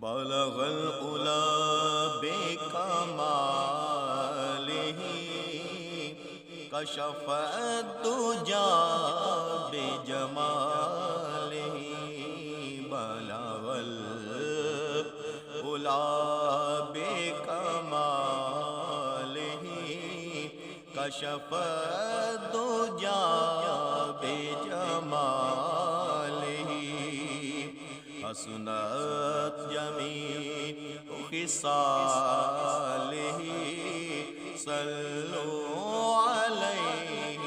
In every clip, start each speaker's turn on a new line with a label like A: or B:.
A: بلغ العلا بکمالہ کشف الدجا بجمالہ بلغ العلا بکمالہ کشف الدجا بجمالہ حسنت جمیع خصالہ صلوا علیہ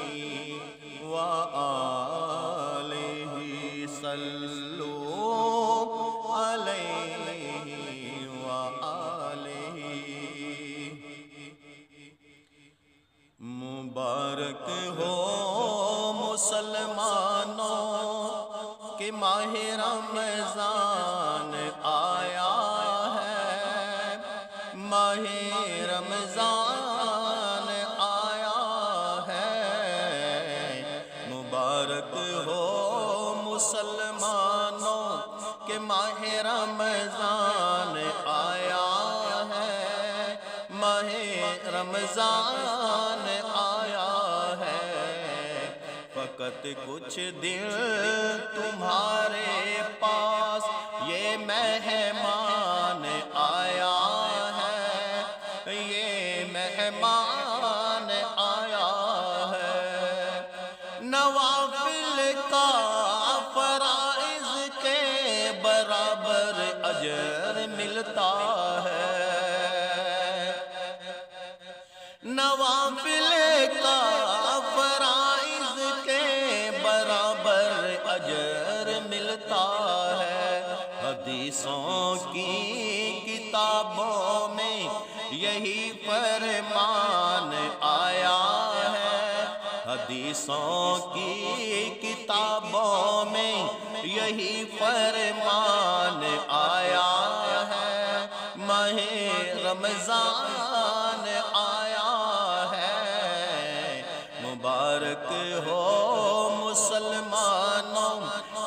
A: وآلہ صلوا علیہ وآلہ مبارک ہو مسلمانوں کہ ماہ رمضان آیا ہے، ماہ رمضان آیا ہے۔ مبارک ہو مسلمانوں کہ ماہ رمضان آیا ہے، ماہ رمضان آیا ہے۔ فقط کچھ دن تمہارے پاس یہ مہمان آیا ہے، یہ مہمان آیا ہے۔ نوافل کا فرائض کے برابر اجر ملتا ہے، نوافل کا فرائض کے برابر اجر ملتا ہے۔ حدیثوں کی کتابوں میں یہی فرمان آیا ہے، حدیثوں کی کتابوں میں یہی فرمان آیا ہے۔ ماہ رمضان آیا ہے، مبارک ہو مسلمانوں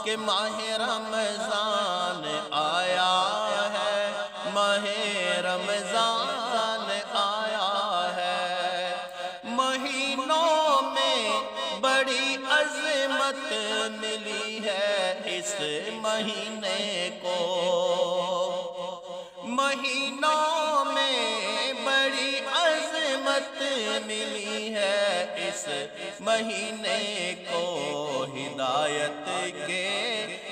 A: کہ ماہ رمضان آیا ہے، ماہ رمضان آیا ہے۔ مہینوں میں بڑی عظمت ملی ہے اس مہینے کو، مہینوں میں بڑی عظمت ملی ہے اس مہینے کو۔ ہدایت کے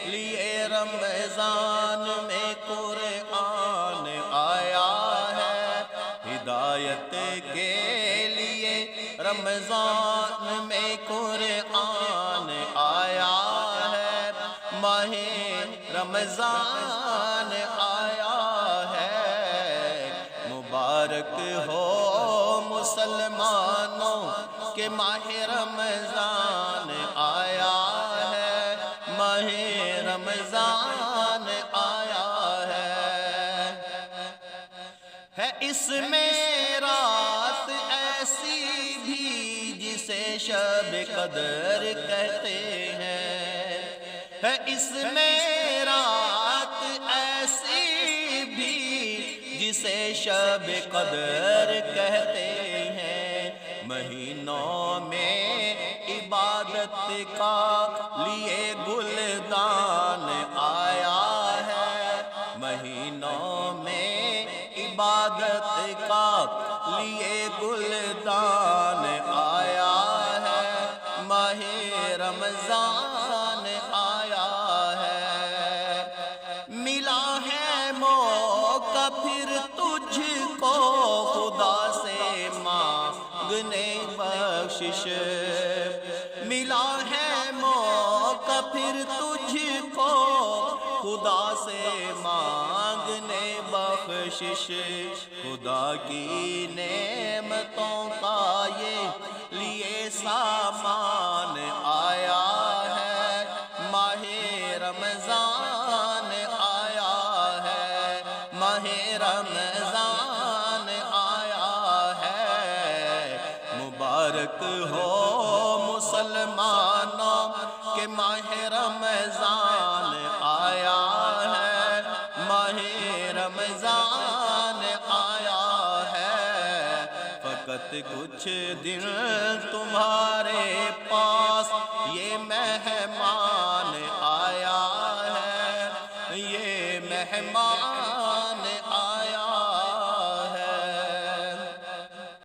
A: لیے رمضان میں قرآن آیا ہے، ہدایت کے لیے رمضان میں قرآن آیا ہے، ماہ رمضان آیا ہے۔ مبارک ہو مسلمانوں کہ ماہ رمضان آیا ہے، ماہ رمضان آیا ہے۔ اس میں رات ایسی بھی جسے شب قدر کہتے ہیں، ہے اس میں رات ایسی بھی جسے شب قدر کہتے ہیں۔ مہینوں میں عبادت کا لیے گلدان آیا ہے، مہینوں میں عبادت کا لیے گلدان آیا ہے۔ ماہ رمضان آیا ہے، ملا ہے موقع پھر تجھ کو خدا سے مانگنے بخشش، ملا ہے موقع پھر تجھ کو خدا سے مانگنے بخشش۔ خدا کی نعمتوں کا یہ لیے سامان آیا ہے، ماہ رمضان آیا ہے، ماہ رمضان آیا ہے۔ مبارک ہو مسلمانوں کہ ماہ رمضان آیا ہے، ماہ رمضان آیا ہے، فقط کچھ دن تمہارے پاس یہ مہمان آیا ہے، یہ مہمان آیا